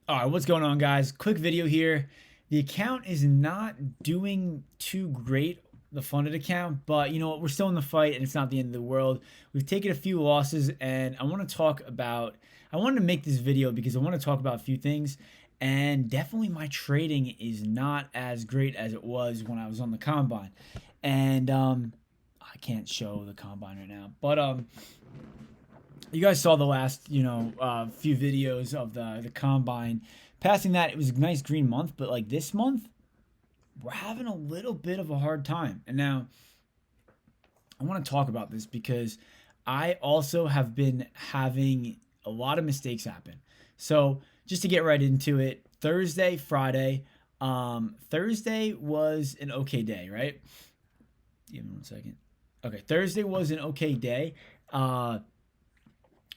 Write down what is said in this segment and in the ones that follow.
All right, what's going on, guys? Quick video here. The account is not doing too great, the funded account, but you know what? We're still in the fight, and it's not the end of the world. We've taken a few losses, and I want to talk about. I wanted to make this video because I want to talk about a few things, and definitely my trading is not as great as it was when I was on the combine, and I can't show the combine right now, but you guys saw the last few videos of the combine. Passing that, it was a nice green month, but like this month we're having a little bit of a hard time. And now I want to talk about this because I also have been having a lot of mistakes happen. So just to get right into it, Thursday, Friday. Thursday was an okay day, right? Give me 1 second. Okay, Thursday was an okay day.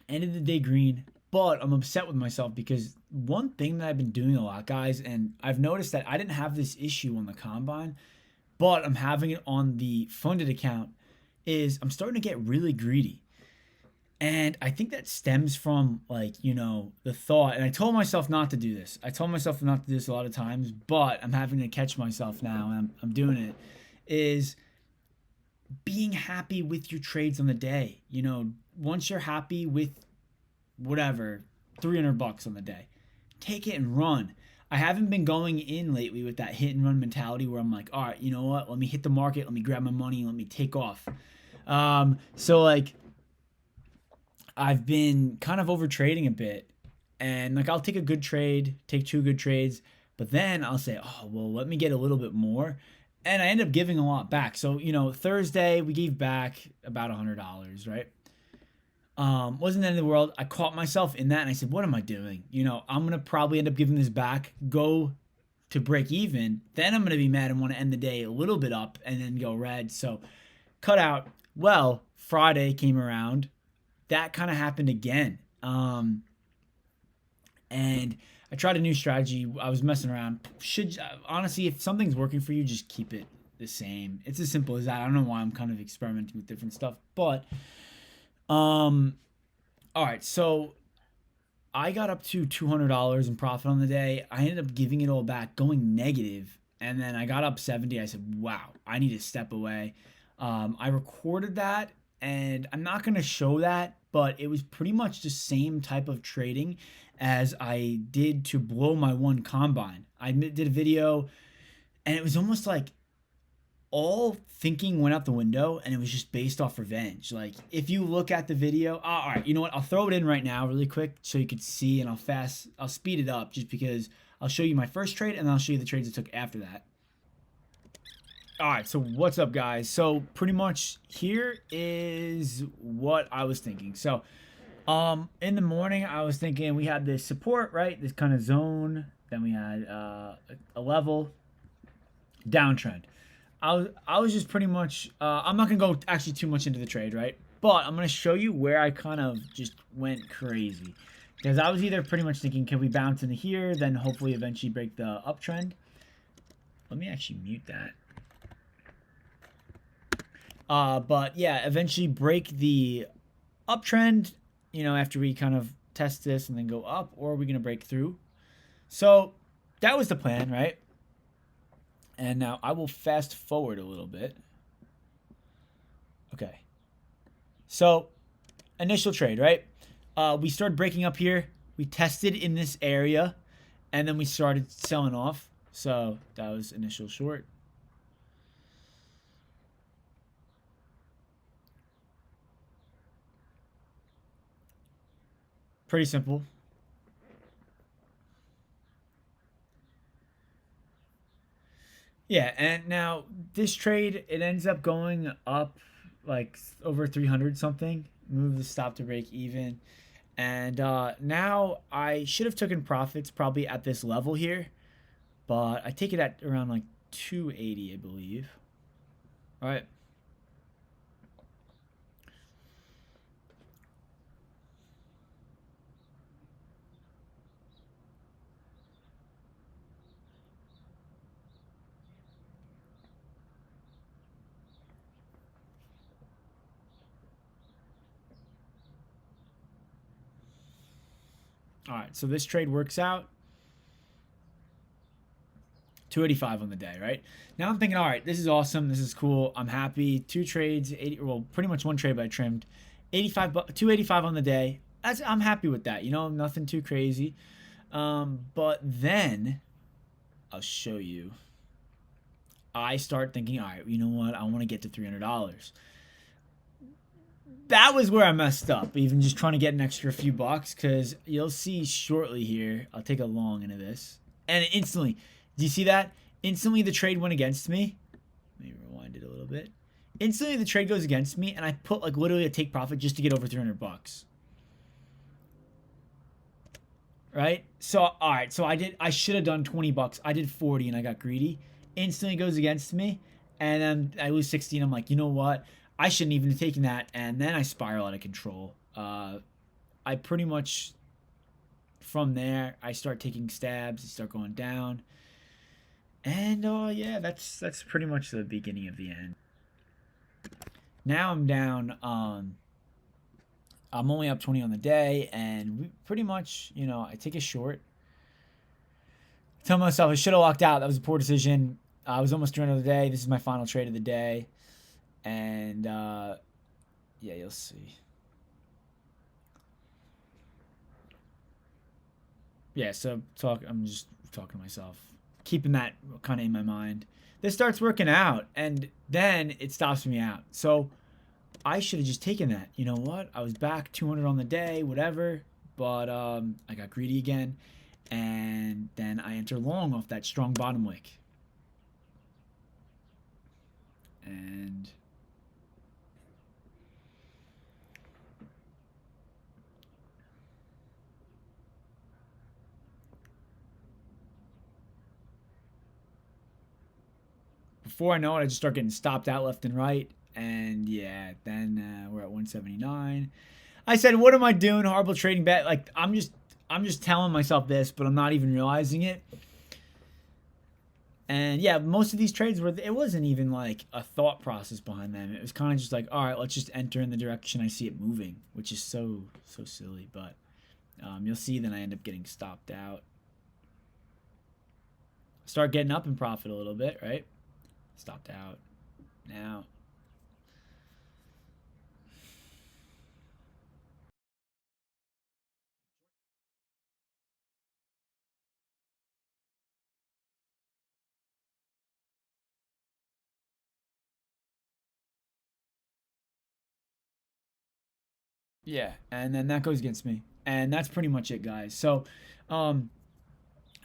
Ended the day green, but I'm upset with myself because one thing that I've been doing a lot, guys, and I've noticed that I didn't have this issue on the combine, but I'm having it on the funded account, is I'm starting to get really greedy. And I think that stems from the thought, and I told myself not to do this. I told myself not to do this a lot of times, but I'm having to catch myself now, and I'm doing it, is being happy with your trades on the day. Once you're happy with whatever, $300 on the day, take it and run. I haven't been going in lately with that hit and run mentality where I'm like, all right, you know what? Let me hit the market. Let me grab my money. Let me take off. So like I've been kind of over trading a bit, and like I'll take a good trade, take two good trades, but then I'll say, oh well, let me get a little bit more, and I end up giving a lot back. So Thursday we gave back about $100, right? Wasn't the end of the world. I caught myself in that, and I said, what am I doing? I'm gonna probably end up giving this back, go to break even, then I'm gonna be mad and want to end the day a little bit up and then go red. So cut out. Well, Friday came around, that kind of happened again. And I tried a new strategy. I was messing around. Should honestly, if something's working for you, just keep it the same. It's as simple as that. I don't know why I'm kind of experimenting with different stuff, but all right. So I got up to $200 in profit on the day. I ended up giving it all back, going negative, and then I got up 70. I said, "Wow, I need to step away." I recorded that, and I'm not gonna show that, but it was pretty much the same type of trading as I did to blow my one combine. I did a video, and it was almost like all thinking went out the window, and it was just based off revenge. Like if you look at the video, all right, you know what? I'll throw it in right now really quick so you could see, and I'll speed it up just because I'll show you my first trade and then I'll show you the trades I took after that. All right, so what's up, guys? So pretty much here is what I was thinking. So in the morning I was thinking we had this support, right? This kind of zone. Then we had a level downtrend. I was just pretty much. I'm not gonna go actually too much into the trade, right? But I'm gonna show you where I kind of just went crazy because I was either pretty much thinking, can we bounce into here, then hopefully eventually break the uptrend. Let me actually mute that. But yeah, eventually break the uptrend. After we kind of test this and then go up, or are we gonna break through? So that was the plan, right? And now I will fast forward a little bit. Okay. So, initial trade, right? We started breaking up here. We tested in this area, and then we started selling off. So, that was initial short. Pretty simple. Yeah, and now this trade, it ends up going up like over 300 something. Move the stop to break even. And now I should have taken profits probably at this level here, but I take it at around like 280, I believe. All right. All right. So this trade works out. 285 on the day, right? Now I'm thinking, all right, this is awesome. This is cool. I'm happy. 2 trades, 80, well, pretty much 1 trade, but I trimmed 285 on the day. I'm happy with that. You know, nothing too crazy. But then I'll show you. I start thinking, all right, you know what? I want to get to $300. That was where I messed up, even just trying to get an extra few bucks, because you'll see shortly here. I'll take a long into this. And instantly, do you see that? Instantly, the trade went against me. Let me rewind it a little bit. Instantly, the trade goes against me, and I put like literally a take profit just to get over 300 bucks. Right? So, all right. So I should have done 20 bucks. I did 40 and I got greedy. Instantly goes against me. And then I lose 16. I'm like, you know what? I shouldn't even have taken that. And then I spiral out of control. I pretty much, from there, I start taking stabs. I start going down. And yeah, that's pretty much the beginning of the end. Now I'm down. I'm only up 20 on the day, and we pretty much, you know, I take a short. Tell myself I should have locked out. That was a poor decision. I was almost 300 of the day. This is my final trade of the day, and yeah, you'll see. Yeah, so I'm just talking to myself, keeping that kind of in my mind. This starts working out, and then it stops me out. So I should have just taken that. You know what? I was back 200 on the day, whatever. But I got greedy again, and then I enter long off that strong bottom wick. And before I know it, I just start getting stopped out left and right. And yeah, then we're at 179. I said, "What am I doing? Horrible trading bet." Like I'm just telling myself this, but I'm not even realizing it. And yeah, most of these trades were, it wasn't even like a thought process behind them. It was kind of just like, all right, let's just enter in the direction I see it moving, which is so silly. But you'll see then I end up getting stopped out. Start getting up in profit a little bit, right? Stopped out. Now yeah, and then that goes against me. And that's pretty much it, guys. So, um,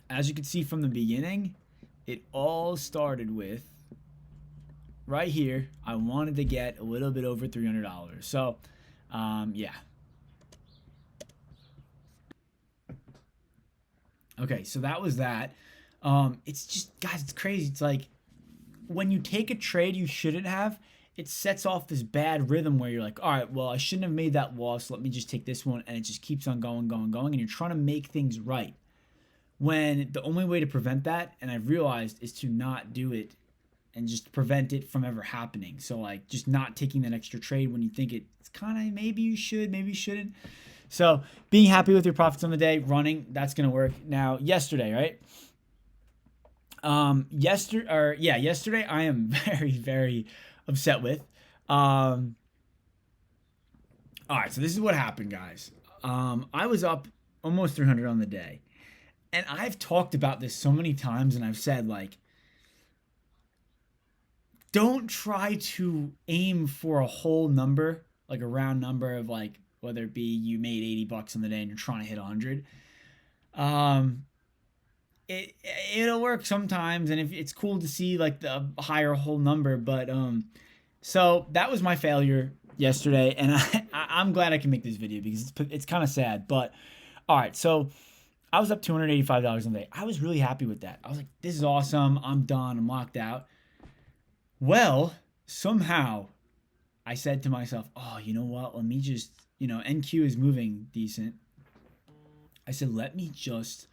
as you can see from the beginning, it all started with right here. I wanted to get a little bit over $300. So, yeah. Okay, so that was that. It's just, guys, it's crazy. It's like when you take a trade you shouldn't have, it sets off this bad rhythm where you're like, all right, well, I shouldn't have made that loss. Let me just take this one. And it just keeps on going, going, going. And you're trying to make things right. When the only way to prevent that, and I've realized, is to not do it and just prevent it from ever happening. So, like, just not taking that extra trade when you think it's kind of maybe you should, maybe you shouldn't. So, being happy with your profits on the day, running, that's going to work. Now, yesterday, right? Yesterday I am very, very upset with. All right, so this is what happened, guys. I was up almost 300 on the day. And I've talked about this so many times, and I've said, like, don't try to aim for a whole number, like a round number of, like, whether it be you made 80 bucks on the day and you're trying to hit 100. Um, it'll work sometimes, and if it's cool to see like the higher whole number, but so that was my failure yesterday, and I'm glad I can make this video because it's kind of sad. But all right, so I was up $285 on the day. I was really happy with that. I was like, this is awesome. I'm done. I'm locked out. Well, somehow I said to myself, oh, you know what? Let me just, NQ is moving decent. I said, let me just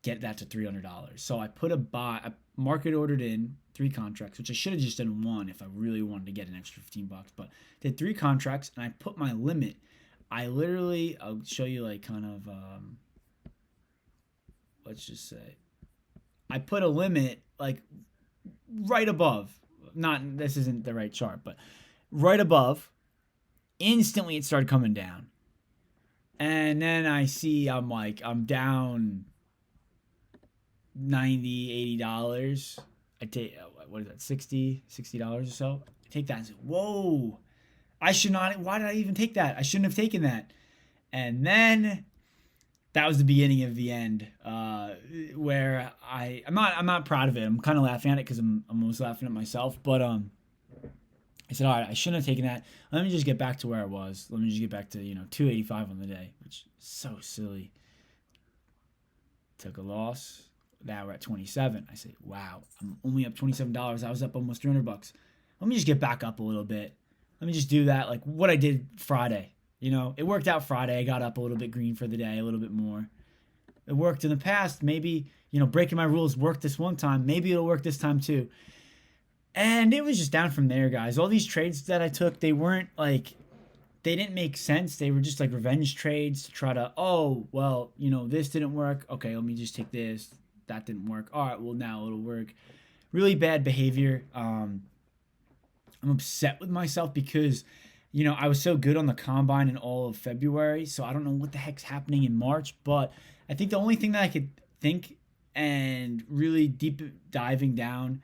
get that to $300. So I put I market ordered in 3 contracts, which I should have just done 1 if I really wanted to get an extra 15 bucks, but did 3 contracts, and I put my limit. I'll show you like kind of, let's just say, I put a limit like right above. Not this isn't the right chart, but right above. Instantly, it started coming down, and then I see I'm down 90, $80. I take what is that, $60 or so. I take that and say, whoa, I should not. Why did I even take that? I shouldn't have taken that. And then that was the beginning of the end, where I'm not proud of it. I'm kind of laughing at it because I'm almost laughing at myself. But I said, all right, I shouldn't have taken that. Let me just get back to where I was. Let me just get back to 285 on the day, which is so silly. Took a loss. Now we're at 27. I say, wow, I'm only up $27. I was up almost $300. Let me just get back up a little bit. Let me just do that like what I did Friday. It worked out Friday. I got up a little bit green for the day, a little bit more. It worked in the past. Maybe, breaking my rules worked this one time. Maybe it'll work this time too. And it was just down from there, guys. All these trades that I took, they weren't like, they didn't make sense. They were just like revenge trades to try to, this didn't work. Okay, let me just take this. That didn't work. All right, well, now it'll work. Really bad behavior. I'm upset with myself because I was so good on the combine in all of February, so I don't know what the heck's happening in March, but I think the only thing that I could think and really deep diving down,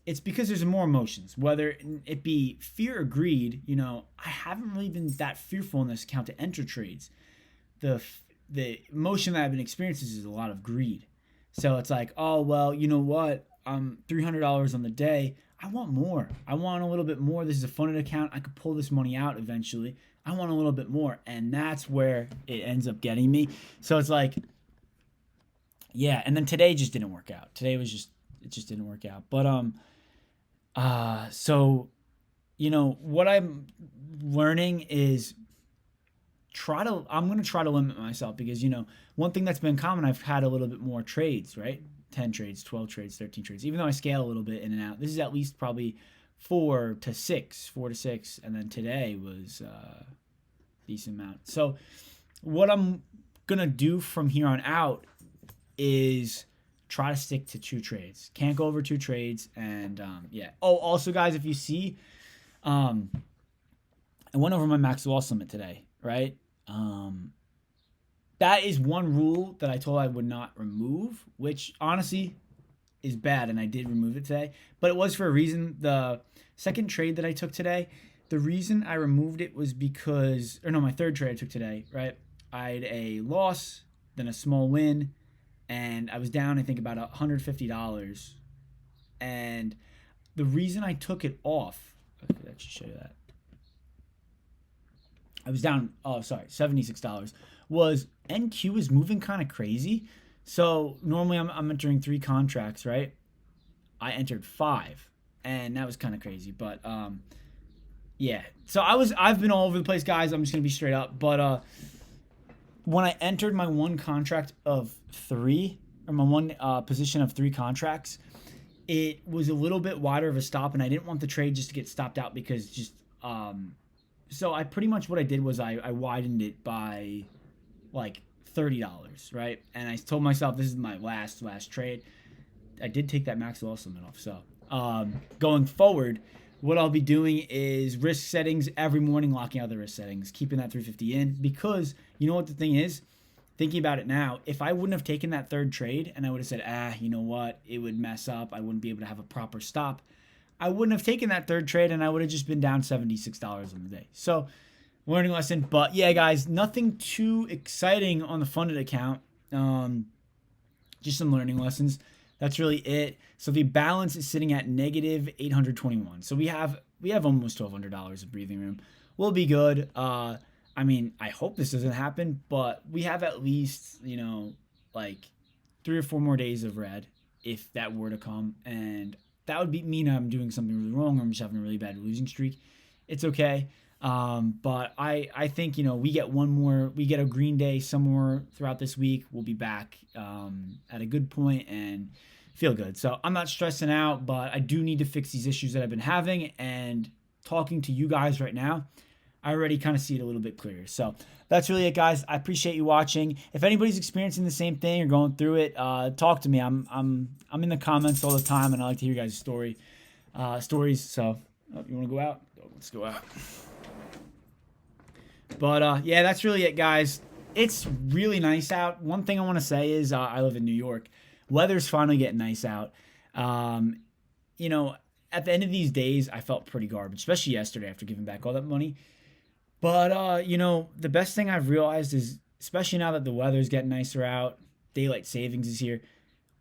it's because there's more emotions, whether it be fear or greed. I haven't really been that fearful in this account to enter trades. The emotion that I've been experiencing is a lot of greed. So it's like, oh, well, you know what? I'm $300 on the day. I want more. I want a little bit more. This is a funded account. I could pull this money out eventually. I want a little bit more. And that's where it ends up getting me. So it's like, yeah. And then today just didn't work out. It just didn't work out. But, what I'm learning is I'm going to try to limit myself because, one thing that's been common, I've had a little bit more trades, right? 10 trades, 12 trades, 13 trades, even though I scale a little bit in and out. This is at least probably 4 to 6. And then today was a decent amount. So what I'm going to do from here on out is try to stick to 2 trades. Can't go over 2 trades. And yeah. Oh, also guys, if you see, I went over my max loss limit today, right? That is one rule that I told I would not remove, which honestly is bad, and I did remove it today. But it was for a reason. The second trade that I took today, the reason I removed it was because, my third trade I took today, right? I had a loss, then a small win, and I was down, I think, about $150. And the reason I took it off, okay, that should show you that. I was down, $76, was NQ is moving kind of crazy. So normally I'm entering 3 contracts, right? I entered 5, and that was kind of crazy. But yeah. So I've been all over the place, guys. I'm just gonna be straight up. But when I entered my one contract of 3, or my one position of 3 contracts, it was a little bit wider of a stop, and I didn't want the trade just to get stopped out because just so I pretty much what I did was I widened it by like $30, right? And I told myself this is my last trade. I did take that max loss limit off. So going forward, what I'll be doing is risk settings every morning, locking out the risk settings, keeping that 350 in, because you know what the thing is? Thinking about it now, if I wouldn't have taken that third trade and I would have said, you know what, it would mess up, I wouldn't be able to have a proper stop, I wouldn't have taken that third trade and I would have just been down $76 on the day. So learning lesson. But yeah, guys, nothing too exciting on the funded account. Just some learning lessons. That's really it. So the balance is sitting at negative 821. So we have almost $1,200 of breathing room. We'll be good. I hope this doesn't happen, but we have at least, like 3 or 4 more days of red if that were to come. And that would mean I'm doing something really wrong, or I'm just having a really bad losing streak. It's okay. But I think, we get a green day somewhere throughout this week. We'll be back at a good point and feel good. So I'm not stressing out, but I do need to fix these issues that I've been having. And talking to you guys right now, I already kind of see it a little bit clearer. So that's really it, guys. I appreciate you watching. If anybody's experiencing the same thing or going through it, talk to me. I'm in the comments all the time, and I like to hear you guys' stories. So you want to go out? Let's go out. But yeah, that's really it, guys. It's really nice out. One thing I want to say is I live in New York. Weather's finally getting nice out. You know, at the end of these days, I felt pretty garbage, especially yesterday after giving back all that money. But you know, the best thing I've realized is, especially now that the weather's getting nicer out, daylight savings is here.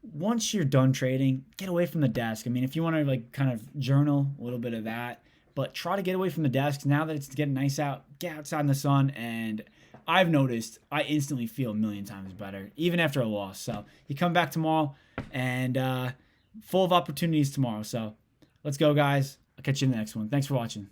Once you're done trading, get away from the desk. I mean, if you want to like kind of journal a little bit of that, but try to get away from the desk now that it's getting nice out. Get outside in the sun, and I've noticed I instantly feel a million times better, even after a loss. So you come back tomorrow and full of opportunities tomorrow. So let's go, guys. I'll catch you in the next one. Thanks for watching.